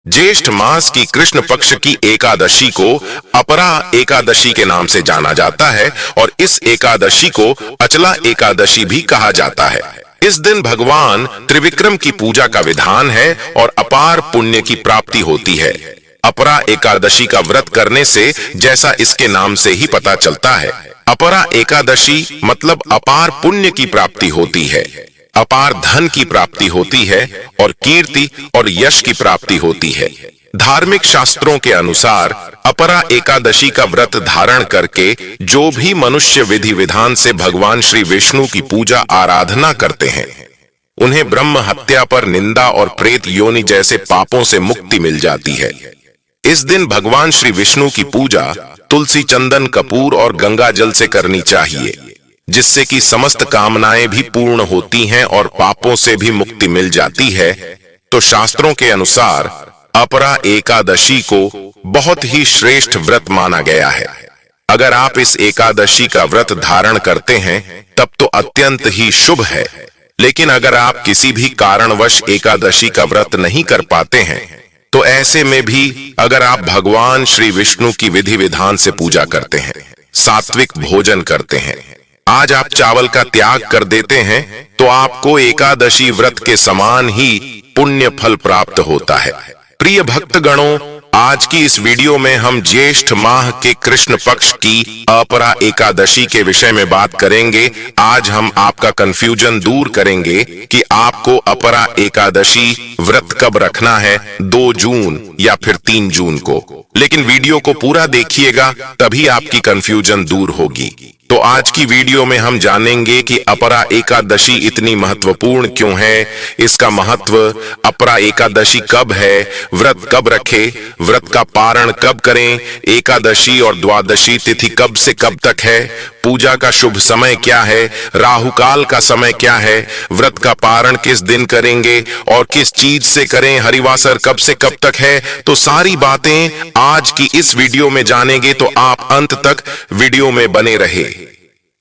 ज्येष्ठ मास की कृष्ण पक्ष की एकादशी को अपरा एकादशी के नाम से जाना जाता है और इस एकादशी को अचला एकादशी भी कहा जाता है। इस दिन भगवान त्रिविक्रम की पूजा का विधान है और अपार पुण्य की प्राप्ति होती है। अपरा एकादशी का व्रत करने से, जैसा इसके नाम से ही पता चलता है, अपरा एकादशी मतलब अपार पुण्य की प्राप्ति होती है, अपार धन की प्राप्ति होती है और कीर्ति और यश की प्राप्ति होती है। धार्मिक शास्त्रों के अनुसार अपरा एकादशी का व्रत धारण करके जो भी मनुष्य विधि विधान से भगवान श्री विष्णु की पूजा आराधना करते हैं, उन्हें ब्रह्म हत्या पर निंदा और प्रेत योनि जैसे पापों से मुक्ति मिल जाती है। इस दिन भगवान श्री विष्णु की पूजा तुलसी, चंदन, कपूर और गंगा जल से करनी चाहिए, जिससे कि समस्त कामनाएं भी पूर्ण होती हैं और पापों से भी मुक्ति मिल जाती है। तो शास्त्रों के अनुसार अपरा एकादशी को बहुत ही श्रेष्ठ व्रत माना गया है। अगर आप इस एकादशी का व्रत धारण करते हैं तब तो अत्यंत ही शुभ है, लेकिन अगर आप किसी भी कारणवश एकादशी का व्रत नहीं कर पाते हैं तो ऐसे में भी अगर आप भगवान श्री विष्णु की विधि विधान से पूजा करते हैं, सात्विक भोजन करते हैं, आज आप चावल का त्याग कर देते हैं तो आपको एकादशी व्रत के समान ही पुण्य फल प्राप्त होता है। प्रिय भक्तगणों, आज की इस वीडियो में हम ज्येष्ठ माह के कृष्ण पक्ष की अपरा एकादशी के विषय में बात करेंगे। आज हम आपका कंफ्यूजन दूर करेंगे कि आपको अपरा एकादशी व्रत कब रखना है, 2 जून या फिर 3 जून को। लेकिन वीडियो को पूरा देखिएगा, तभी आपकी कंफ्यूजन दूर होगी। तो आज की वीडियो में हम जानेंगे कि अपरा एकादशी इतनी महत्वपूर्ण क्यों है, इसका महत्व, अपरा एकादशी कब है, व्रत कब रखे, व्रत का पारण कब करें, एकादशी और द्वादशी तिथि कब से कब तक है, पूजा का शुभ समय क्या है, राहुकाल का समय क्या है, व्रत का पारण किस दिन करेंगे और किस चीज से करें, हरिवासर कब से कब तक है। तो सारी बातें आज की इस वीडियो में जानेंगे, तो आप अंत तक वीडियो में बने रहे।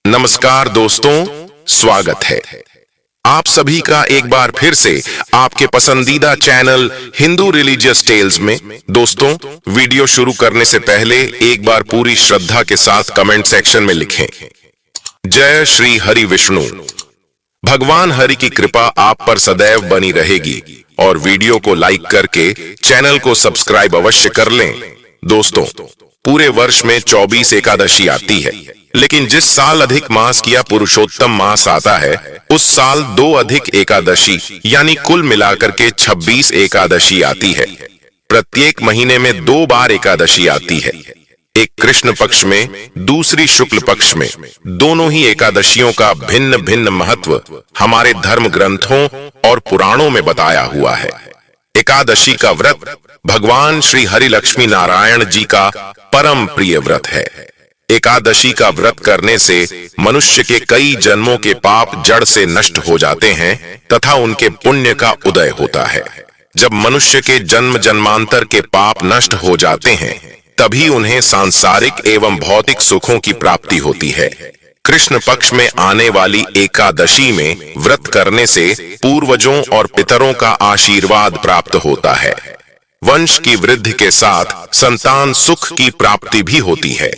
नमस्कार दोस्तों, स्वागत है आप सभी का एक बार फिर से आपके पसंदीदा चैनल हिंदू रिलीजियस टेल्स में। दोस्तों, वीडियो शुरू करने से पहले एक बार पूरी श्रद्धा के साथ कमेंट सेक्शन में लिखें, जय श्री हरि विष्णु। भगवान हरि की कृपा आप पर सदैव बनी रहेगी और वीडियो को लाइक करके चैनल को सब्सक्राइब अवश्य कर लें। दोस्तों, पूरे वर्ष में 24 एकादशी आती है, लेकिन जिस साल अधिक मास या पुरुषोत्तम मास आता है, उस साल 2 अधिक एकादशी यानी कुल मिलाकर के 26 एकादशी आती है। प्रत्येक महीने में 2 बार एकादशी आती है, एक कृष्ण पक्ष में, दूसरी शुक्ल पक्ष में। दोनों ही एकादशियों का भिन्न भिन्न महत्व हमारे धर्म ग्रंथों और पुराणों में बताया हुआ है। एकादशी का व्रत भगवान श्री हरि लक्ष्मी नारायण जी का परम प्रिय व्रत है। एकादशी का व्रत करने से मनुष्य के कई जन्मों के पाप जड़ से नष्ट हो जाते हैं तथा उनके पुण्य का उदय होता है। जब मनुष्य के जन्म जन्मांतर के पाप नष्ट हो जाते हैं, तभी उन्हें सांसारिक एवं भौतिक सुखों की प्राप्ति होती है। कृष्ण पक्ष में आने वाली एकादशी में व्रत करने से पूर्वजों और पितरों का आशीर्वाद प्राप्त होता है। वंश की वृद्धि के साथ संतान सुख की प्राप्ति भी होती है।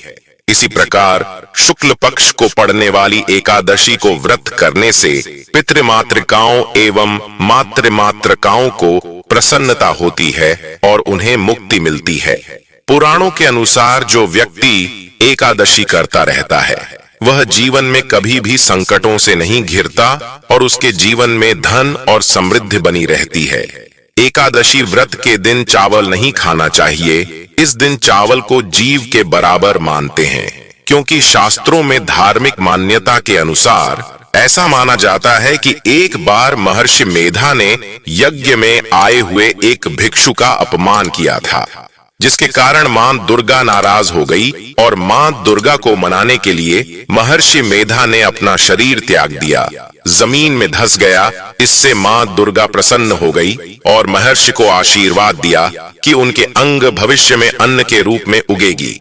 इसी प्रकार शुक्ल पक्ष को पड़ने वाली एकादशी को व्रत करने से पितृमातृकाओं एवं मातृमातृकाओं को प्रसन्नता होती है और उन्हें मुक्ति मिलती है। पुराणों के अनुसार जो व्यक्ति एकादशी करता रहता है, वह जीवन में कभी भी संकटों से नहीं घिरता और उसके जीवन में धन और समृद्धि बनी रहती है। एकादशी व्रत के दिन चावल नहीं खाना चाहिए। इस दिन चावल को जीव के बराबर मानते हैं, क्योंकि शास्त्रों में धार्मिक मान्यता के अनुसार ऐसा माना जाता है कि एक बार महर्षि मेधा ने यज्ञ में आए हुए एक भिक्षु का अपमान किया था, जिसके कारण मां दुर्गा नाराज हो गई और मां दुर्गा को मनाने के लिए महर्षि मेधा ने अपना शरीर त्याग दिया, जमीन में धंस गया। इससे मां दुर्गा प्रसन्न हो गई और महर्षि को आशीर्वाद दिया कि उनके अंग भविष्य में अन्न के रूप में उगेगी।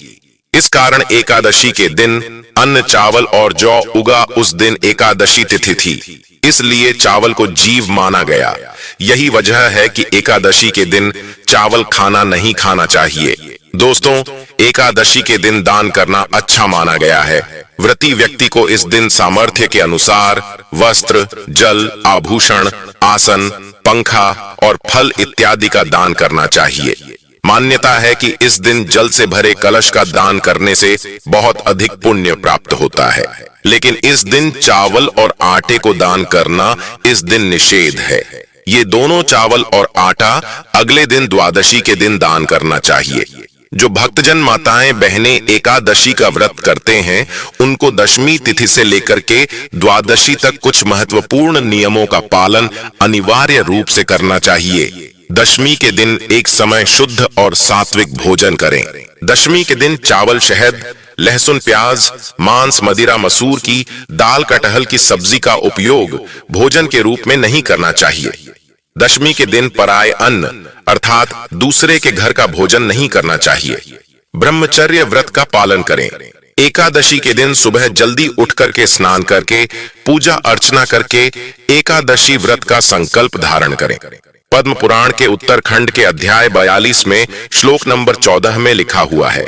इस कारण एकादशी के दिन अन्न, चावल और जौ उगा। उस दिन एकादशी तिथि थी, इसलिए चावल को जीव माना गया। यही वजह है कि एकादशी के दिन चावल खाना नहीं खाना चाहिए। दोस्तों, एकादशी के दिन दान करना अच्छा माना गया है। व्रती व्यक्ति को इस दिन सामर्थ्य के अनुसार वस्त्र, जल, आभूषण, आसन, पंखा और फल इत्यादि का दान करना चाहिए। मान्यता है कि इस दिन जल से भरे कलश का दान करने से बहुत अधिक पुण्य प्राप्त होता है। लेकिन इस दिन चावल और आटे को दान करना इस दिन निषेध है। ये दोनों चावल और आटा अगले दिन द्वादशी के दिन दान करना चाहिए। जो भक्तजन माताएं बहनें एकादशी का व्रत करते हैं, उनको दशमी तिथि से लेकर के द्वादशी तक कुछ महत्वपूर्ण नियमों का पालन अनिवार्य रूप से करना चाहिए। दशमी के दिन एक समय शुद्ध और सात्विक भोजन करें। दशमी के दिन चावल, शहद, लहसुन, प्याज, मांस, मदिरा, मसूर की दाल, कटहल की सब्जी का उपयोग भोजन के रूप में नहीं करना चाहिए। दशमी के दिन पराय अन्न अर्थात दूसरे के घर का भोजन नहीं करना चाहिए। ब्रह्मचर्य व्रत का पालन करें। एकादशी के दिन सुबह जल्दी उठ करके स्नान करके पूजा अर्चना करके एकादशी व्रत का संकल्प धारण करें। पद्म पुराण के उत्तरखंड के अध्याय 42 में श्लोक नंबर 14 में लिखा हुआ है,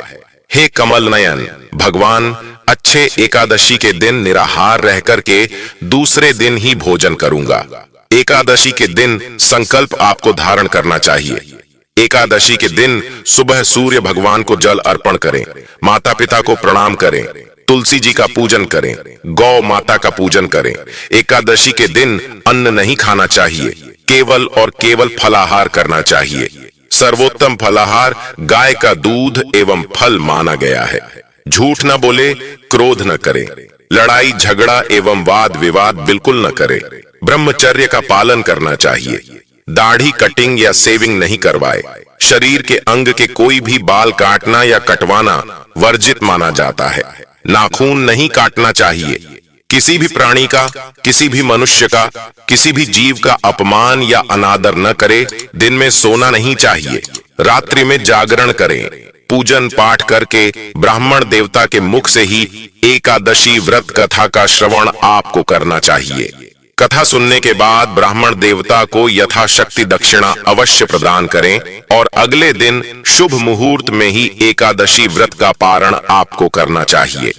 हे कमल नयन भगवान, अच्छे एकादशी के दिन निराहार रह करके दूसरे दिन ही भोजन करूंगा। एकादशी के दिन संकल्प आपको धारण करना चाहिए। एकादशी के दिन सुबह सूर्य भगवान को जल अर्पण करें, माता पिता को प्रणाम करें, तुलसी जी का पूजन करें, गौ माता का पूजन करें। एकादशी के दिन अन्न नहीं खाना चाहिए, केवल और केवल फलाहार करना चाहिए। सर्वोत्तम फलाहार गाय का दूध एवं फल माना गया है। झूठ न बोले, क्रोध न करे, लड़ाई झगड़ा एवं वाद विवाद बिल्कुल न करे। ब्रह्मचर्य का पालन करना चाहिए। दाढ़ी कटिंग या सेविंग नहीं करवाए। शरीर के अंग के कोई भी बाल काटना या कटवाना वर्जित माना जाता है। नाखून नहीं काटना चाहिए। किसी भी प्राणी का, किसी भी मनुष्य का, किसी भी जीव का अपमान या अनादर न करे। दिन में सोना नहीं चाहिए। रात्रि में जागरण करें। पूजन पाठ करके ब्राह्मण देवता के मुख से ही एकादशी व्रत कथा का श्रवण आपको करना चाहिए। कथा सुनने के बाद ब्राह्मण देवता को यथाशक्ति दक्षिणा अवश्य प्रदान करें और अगले दिन शुभ मुहूर्त में ही एकादशी व्रत का पारण आपको करना चाहिए।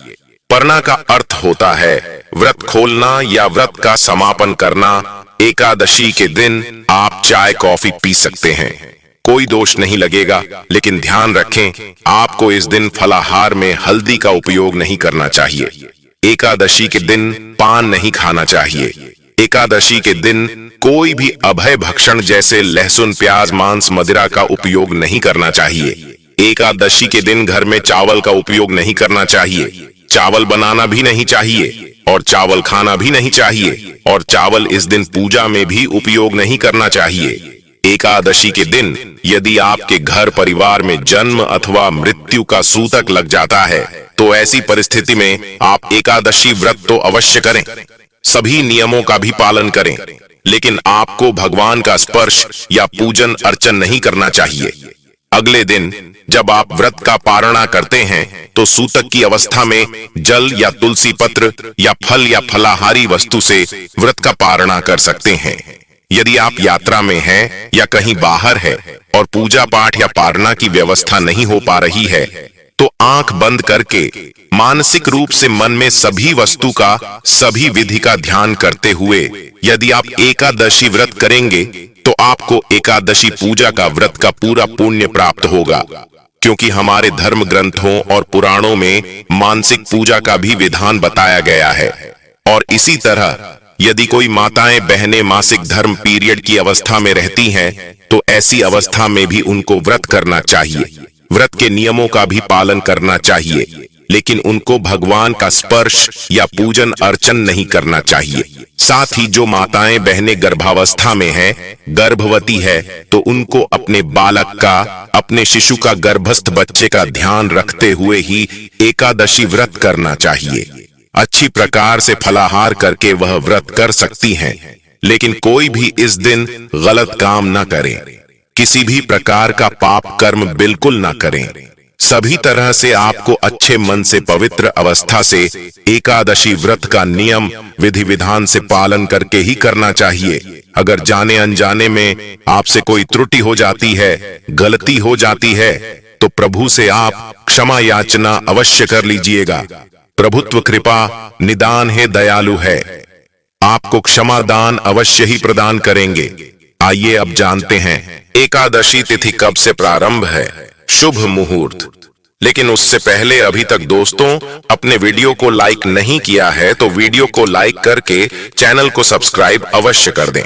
परना का अर्थ होता है व्रत खोलना या व्रत का समापन करना। एकादशी के दिन आप चाय कॉफी पी सकते हैं, कोई दोष नहीं लगेगा। लेकिन ध्यान रखें, आपको इस दिन फलाहार में हल्दी का उपयोग नहीं करना चाहिए। एकादशी के दिन पान नहीं खाना चाहिए। एकादशी के दिन कोई भी अभय भक्षण जैसे लहसुन, प्याज, मांस, मदिरा का उपयोग नहीं करना चाहिए। एकादशी के दिन घर में चावल का उपयोग नहीं करना चाहिए। चावल बनाना भी नहीं चाहिए और चावल खाना भी नहीं चाहिए और चावल इस दिन पूजा में भी उपयोग नहीं करना चाहिए। एकादशी के दिन यदि आपके घर परिवार में जन्म अथवा मृत्यु का सूतक लग जाता है तो ऐसी परिस्थिति में आप एकादशी व्रत तो अवश्य करें, सभी नियमों का भी पालन करें, लेकिन आपको भगवान का स्पर्श या पूजन अर्चन नहीं करना चाहिए। अगले दिन जब आप व्रत का पारणा करते हैं तो सूतक की अवस्था में जल या तुलसी पत्र या फल या फलाहारी वस्तु से व्रत का पारणा कर सकते हैं। यदि आप यात्रा में हैं या कहीं बाहर है और पूजा पाठ या पारणा की व्यवस्था नहीं हो पा रही है तो आंख बंद करके मानसिक रूप से मन में सभी वस्तु का, सभी विधि का ध्यान करते हुए यदि आप एकादशी व्रत करेंगे तो आपको एकादशी पूजा का व्रत का पूरा पुण्य प्राप्त होगा, क्योंकि हमारे धर्म ग्रंथों और पुराणों में मानसिक पूजा का भी विधान बताया गया है। और इसी तरह यदि कोई माताएं बहनें मासिक धर्म पीरियड की अवस्था में रहती हैं तो ऐसी अवस्था में भी उनको व्रत करना चाहिए। व्रत के नियमों का भी पालन करना चाहिए, लेकिन उनको भगवान का स्पर्श या पूजन अर्चन नहीं करना चाहिए। साथ ही जो माताएं बहनें गर्भावस्था में हैं, गर्भवती है, तो उनको अपने बालक का, अपने शिशु का, गर्भस्थ बच्चे का ध्यान रखते हुए ही एकादशी व्रत करना चाहिए। अच्छी प्रकार से फलाहार करके वह व्रत कर सकती हैं, लेकिन कोई भी इस दिन गलत काम न करे। किसी भी प्रकार का पाप कर्म बिल्कुल ना करें। सभी तरह से आपको अच्छे मन से पवित्र अवस्था से एकादशी व्रत का नियम विधि विधान से पालन करके ही करना चाहिए। अगर जाने अनजाने में आपसे कोई त्रुटि हो जाती है, गलती हो जाती है, तो प्रभु से आप क्षमा याचना अवश्य कर लीजिएगा। प्रभुत्व कृपा निदान है, दयालु है, आपको क्षमा दान अवश्य ही प्रदान करेंगे। आइए अब जानते हैं एकादशी तिथि कब से प्रारंभ है, शुभ मुहूर्त। लेकिन उससे पहले अभी तक दोस्तों अपने वीडियो को लाइक नहीं किया है तो वीडियो को लाइक करके चैनल को सब्सक्राइब अवश्य कर दें।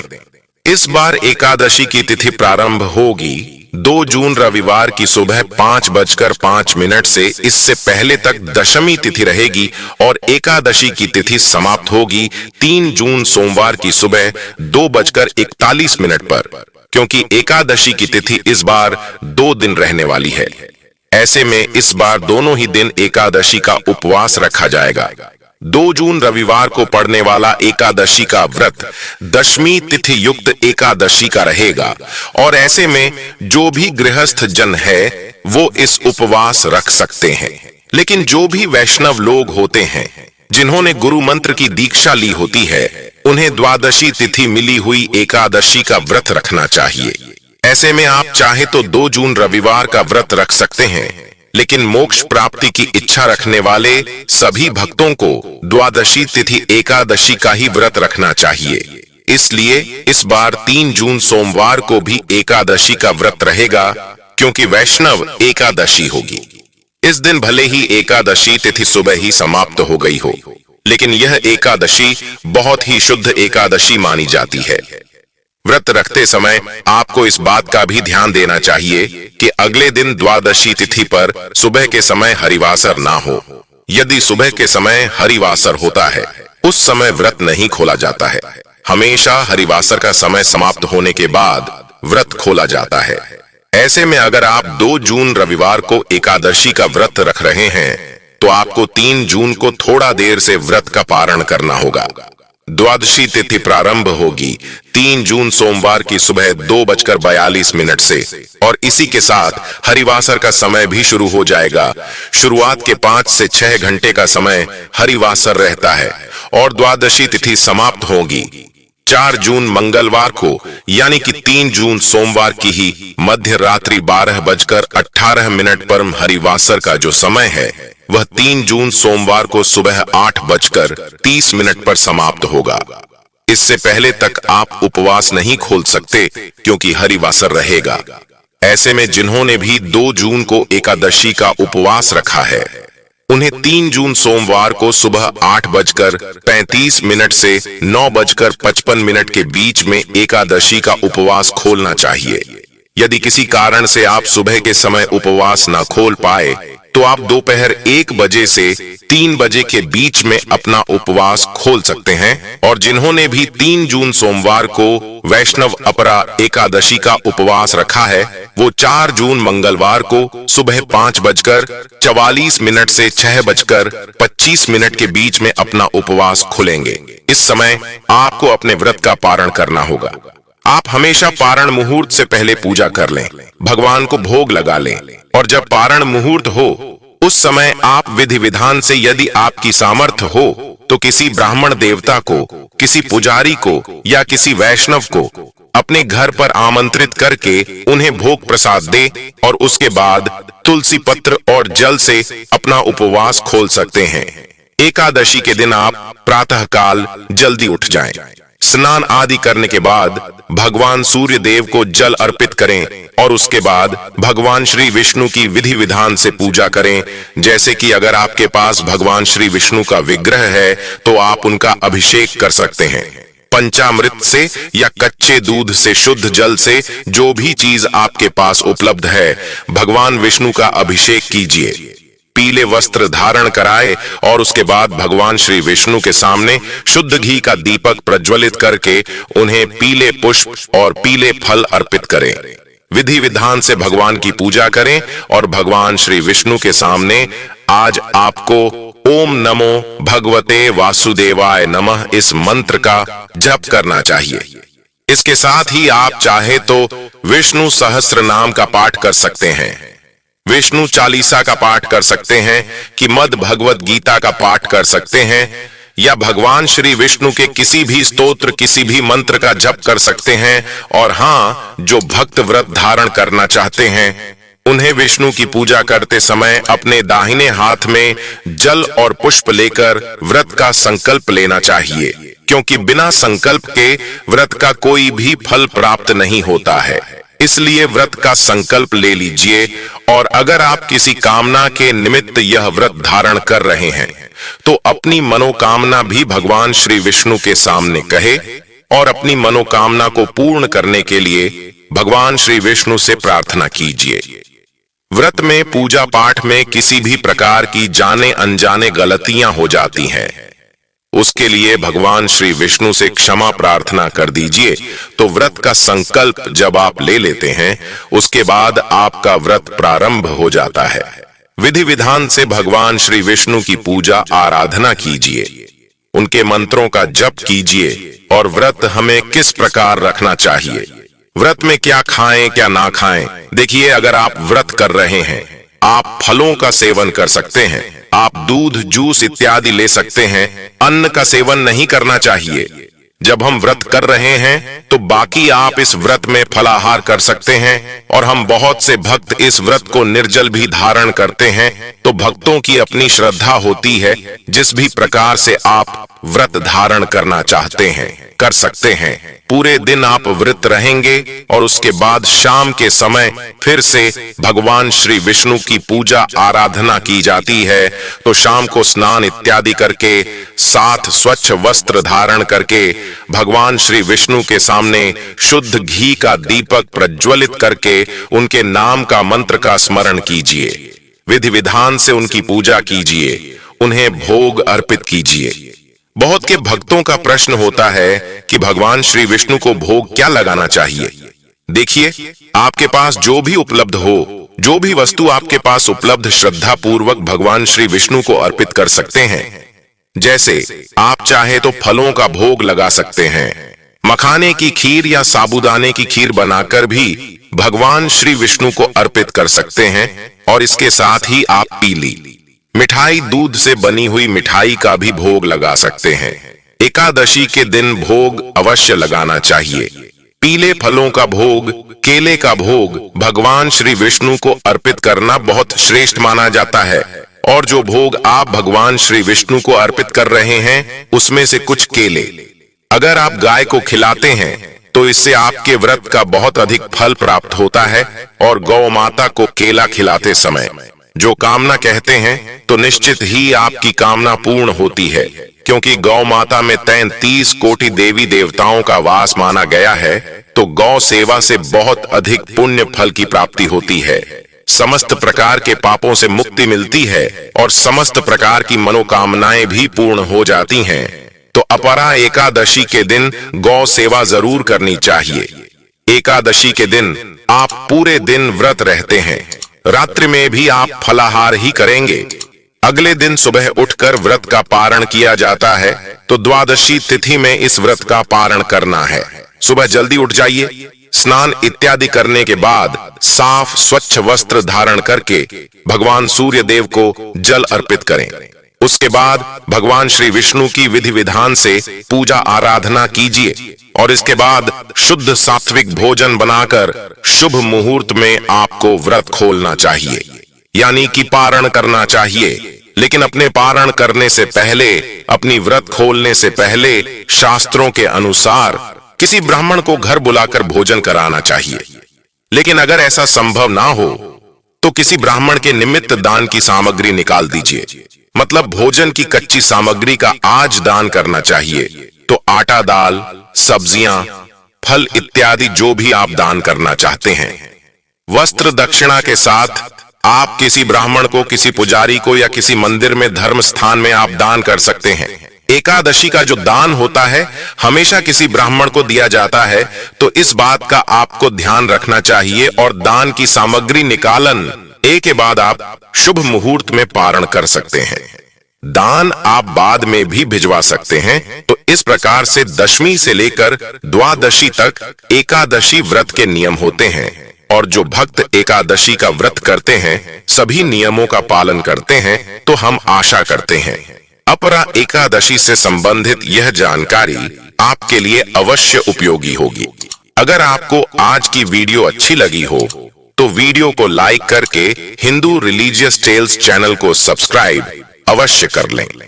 इस बार एकादशी की तिथि प्रारंभ होगी 2 जून रविवार की सुबह 5:05 से। इससे पहले तक दशमी तिथि रहेगी और एकादशी की तिथि समाप्त होगी 3 जून सोमवार की सुबह 2:41 पर, क्योंकि एकादशी की तिथि इस बार 2 दिन रहने वाली है। ऐसे में इस बार दोनों ही दिन एकादशी का उपवास रखा जाएगा। 2 जून रविवार को पड़ने वाला एकादशी का व्रत दशमी तिथि युक्त एकादशी का रहेगा और ऐसे में जो भी गृहस्थ जन है वो इस उपवास रख सकते हैं। लेकिन जो भी वैष्णव लोग होते हैं जिन्होंने गुरु मंत्र की दीक्षा ली होती है, उन्हें द्वादशी तिथि मिली हुई एकादशी का व्रत रखना चाहिए। ऐसे में आप चाहे तो 2 जून रविवार का व्रत रख सकते हैं, लेकिन मोक्ष प्राप्ति की इच्छा रखने वाले सभी भक्तों को द्वादशी तिथि एकादशी का ही व्रत रखना चाहिए। इसलिए इस बार 3 जून सोमवार को भी एकादशी का व्रत रहेगा, क्योंकि वैष्णव एकादशी होगी। इस दिन भले ही एकादशी तिथि सुबह ही समाप्त हो गई हो, लेकिन यह एकादशी बहुत ही शुद्ध एकादशी मानी जाती है। व्रत रखते समय आपको इस बात का भी ध्यान देना चाहिए कि अगले दिन द्वादशी तिथि पर सुबह के समय हरिवासर ना हो। यदि सुबह के समय हरिवासर होता है, उस समय व्रत नहीं खोला जाता है। हमेशा हरिवासर का समय समाप्त होने के बाद व्रत खोला जाता है। ऐसे में अगर आप 2 जून रविवार को एकादशी का व्रत रख रहे हैं तो आपको 3 जून को थोड़ा देर से व्रत का पारण करना होगा। द्वादशी तिथि प्रारंभ होगी 3 जून सोमवार की सुबह 2:42 से और इसी के साथ हरिवासर का समय भी शुरू हो जाएगा। शुरुआत के 5 से 6 घंटे का समय हरिवासर रहता है और द्वादशी तिथि समाप्त होगी 4 जून मंगलवार को, यानी कि 3 जून सोमवार की ही मध्य रात्रि 12:18 पर हरिवासर का जो समय है वह 3 जून सोमवार को सुबह 8:30 पर समाप्त होगा। इससे पहले तक आप उपवास नहीं खोल सकते, क्योंकि हरिवासर रहेगा। ऐसे में जिन्होंने भी 2 जून को एकादशी का उपवास रखा है, उन्हें 3 जून सोमवार को सुबह 8:35 से 9:55 के बीच में एकादशी का उपवास खोलना चाहिए। यदि किसी कारण से आप सुबह के समय उपवास न खोल पाए तो आप दोपहर 1 बजे से 3 बजे के बीच में अपना उपवास खोल सकते हैं। और जिन्होंने भी 3 जून सोमवार को वैष्णव अपरा एकादशी का उपवास रखा है, वो 4 जून मंगलवार को सुबह 5:44 से 6:25 के बीच में अपना उपवास खोलेंगे। इस समय आपको अपने व्रत का पारण करना होगा। आप हमेशा पारण मुहूर्त से पहले पूजा कर लें, भगवान को भोग लगा लें और जब पारण मुहूर्त हो उस समय आप विधि विधान से, यदि आपकी सामर्थ्य हो तो किसी ब्राह्मण देवता को, किसी पुजारी को या किसी वैष्णव को अपने घर पर आमंत्रित करके उन्हें भोग प्रसाद दे और उसके बाद तुलसी पत्र और जल से अपना उपवास खोल सकते हैं। एकादशी के दिन आप प्रातः काल जल्दी उठ जाएं, स्नान आदि करने के बाद भगवान सूर्य देव को जल अर्पित करें और उसके बाद भगवान श्री विष्णु की विधि विधान से पूजा करें। जैसे कि अगर आपके पास भगवान श्री विष्णु का विग्रह है तो आप उनका अभिषेक कर सकते हैं। पंचामृत से या कच्चे दूध से, शुद्ध जल से, जो भी चीज आपके पास उपलब्ध है, भगवान विष्णु का अभिषेक कीजिए। पीले वस्त्र धारण कराए और उसके बाद भगवान श्री विष्णु के सामने शुद्ध घी का दीपक प्रज्वलित करके उन्हें पीले पुष्प और पीले फल अर्पित करें। विधि विधान से भगवान की पूजा करें और भगवान श्री विष्णु के सामने आज आपको ओम नमो भगवते वासुदेवाय नमः इस मंत्र का जप करना चाहिए। इसके साथ ही आप चाहे तो विष्णु सहस्त्र नाम का पाठ कर सकते हैं, विष्णु चालीसा का पाठ कर सकते हैं कि मद भगवत गीता का पाठ कर सकते हैं या भगवान श्री विष्णु के किसी भी स्तोत्र, किसी भी मंत्र का जप कर सकते हैं। और हाँ, जो भक्त व्रत धारण करना चाहते हैं उन्हें विष्णु की पूजा करते समय अपने दाहिने हाथ में जल और पुष्प लेकर व्रत का संकल्प लेना चाहिए, क्योंकि बिना संकल्प के व्रत का कोई भी फल प्राप्त नहीं होता है। इसलिए व्रत का संकल्प ले लीजिए। और अगर आप किसी कामना के निमित्त यह व्रत धारण कर रहे हैं तो अपनी मनोकामना भी भगवान श्री विष्णु के सामने कहे और अपनी मनोकामना को पूर्ण करने के लिए भगवान श्री विष्णु से प्रार्थना कीजिए। व्रत में, पूजा पाठ में किसी भी प्रकार की जाने अनजाने गलतियां हो जाती हैं, उसके लिए भगवान श्री विष्णु से क्षमा प्रार्थना कर दीजिए। तो व्रत का संकल्प जब आप ले लेते हैं उसके बाद आपका व्रत प्रारंभ हो जाता है। विधि विधान से भगवान श्री विष्णु की पूजा आराधना कीजिए, उनके मंत्रों का जप कीजिए। और व्रत हमें किस प्रकार रखना चाहिए, व्रत में क्या खाएं क्या ना खाएं। देखिए, अगर आप व्रत कर रहे हैं आप फलों का सेवन कर सकते हैं, आप दूध, जूस इत्यादि ले सकते हैं। अन्न का सेवन नहीं करना चाहिए। जब हम व्रत कर रहे हैं तो बाकी आप इस व्रत में फलाहार कर सकते हैं। और हम बहुत से भक्त इस व्रत को निर्जल भी धारण करते हैं। तो भक्तों की अपनी श्रद्धा होती है, जिस भी प्रकार से आप व्रत धारण करना चाहते हैं कर सकते हैं। पूरे दिन आप व्रत रहेंगे और उसके बाद शाम के समय फिर से भगवान श्री विष्णु की पूजा आराधना की जाती है। तो शाम को स्नान इत्यादि करके, साथ स्वच्छ वस्त्र धारण करके भगवान श्री विष्णु के सामने शुद्ध घी का दीपक प्रज्वलित करके उनके नाम का मंत्र का स्मरण कीजिए। विधि विधान से उनकी पूजा कीजिए, उन्हें भोग अर्पित कीजिए। बहुत के भक्तों का प्रश्न होता है कि भगवान श्री विष्णु को भोग क्या लगाना चाहिए। देखिए, आपके पास जो भी उपलब्ध हो, जो भी वस्तु आपके पास उपलब्ध, श्रद्धा पूर्वक भगवान श्री विष्णु को अर्पित कर सकते हैं। जैसे आप चाहे तो फलों का भोग लगा सकते हैं, मखाने की खीर या साबूदाने की खीर बनाकर भी भगवान श्री विष्णु को अर्पित कर सकते हैं। और इसके साथ ही आप पीली मिठाई, दूध से बनी हुई मिठाई का भी भोग लगा सकते हैं। एकादशी के दिन भोग अवश्य लगाना चाहिए। पीले फलों का भोग, केले का भोग भगवान श्री विष्णु को अर्पित करना बहुत श्रेष्ठ माना जाता है। और जो भोग आप भगवान श्री विष्णु को अर्पित कर रहे हैं उसमें से कुछ केले अगर आप गाय को खिलाते हैं तो इससे आपके व्रत का बहुत अधिक फल प्राप्त होता है। और गौ माता को केला खिलाते समय जो कामना कहते हैं तो निश्चित ही आपकी कामना पूर्ण होती है, क्योंकि गौ माता में 33 कोटि देवी देवताओं का वास माना गया है। तो गौ सेवा से बहुत अधिक पुण्य फल की प्राप्ति होती है, समस्त प्रकार के पापों से मुक्ति मिलती है और समस्त प्रकार की मनोकामनाएं भी पूर्ण हो जाती हैं। तो अपरा एकादशी के दिन गौ सेवा जरूर करनी चाहिए। एकादशी के दिन आप पूरे दिन व्रत रहते हैं, रात्रि में भी आप फलाहार ही करेंगे। अगले दिन सुबह उठकर व्रत का पारण किया जाता है। तो द्वादशी तिथि में इस व्रत का पारण करना है। सुबह जल्दी उठ जाइए, स्नान इत्यादि करने के बाद साफ स्वच्छ वस्त्र धारण करके भगवान सूर्य देव को जल अर्पित करें। उसके बाद भगवान श्री विष्णु की विधि विधान से पूजा आराधना कीजिए। और इसके बाद शुद्ध सात्विक भोजन बनाकर शुभ मुहूर्त में आपको व्रत खोलना चाहिए, यानी कि पारण करना चाहिए। लेकिन अपने पारण करने से पहले, अपनी व्रत खोलने से पहले शास्त्रों के अनुसार किसी ब्राह्मण को घर बुलाकर भोजन कराना चाहिए। लेकिन अगर ऐसा संभव ना हो तो किसी ब्राह्मण के निमित्त दान की सामग्री निकाल दीजिए। मतलब भोजन की कच्ची सामग्री का आज दान करना चाहिए। तो आटा, दाल, सब्जियां, फल इत्यादि जो भी आप दान करना चाहते हैं। वस्त्र दक्षिणा के साथ आप किसी ब्राह्मण को, किसी पुजारी को या किसी मंदिर में, धर्म स्थान में आप दान कर सकते हैं। एकादशी का जो दान होता है हमेशा किसी ब्राह्मण को दिया जाता है। तो इस बात का आपको ध्यान रखना चाहिए और दान की सामग्री निकालन एक के बाद आप शुभ मुहूर्त में पारण कर सकते हैं। दान आप बाद में भी भिजवा सकते हैं। तो इस प्रकार से दशमी से लेकर द्वादशी तक एकादशी व्रत के नियम होते हैं। और जो भक्त एकादशी का व्रत करते हैं, सभी नियमों का पालन करते हैं, तो हम आशा करते हैं अपरा एकादशी से संबंधित यह जानकारी आपके लिए अवश्य उपयोगी होगी। अगर आपको आज की वीडियो अच्छी लगी हो तो वीडियो को लाइक करके हिंदू रिलीजियस टेल्स चैनल को सब्सक्राइब अवश्य कर लें।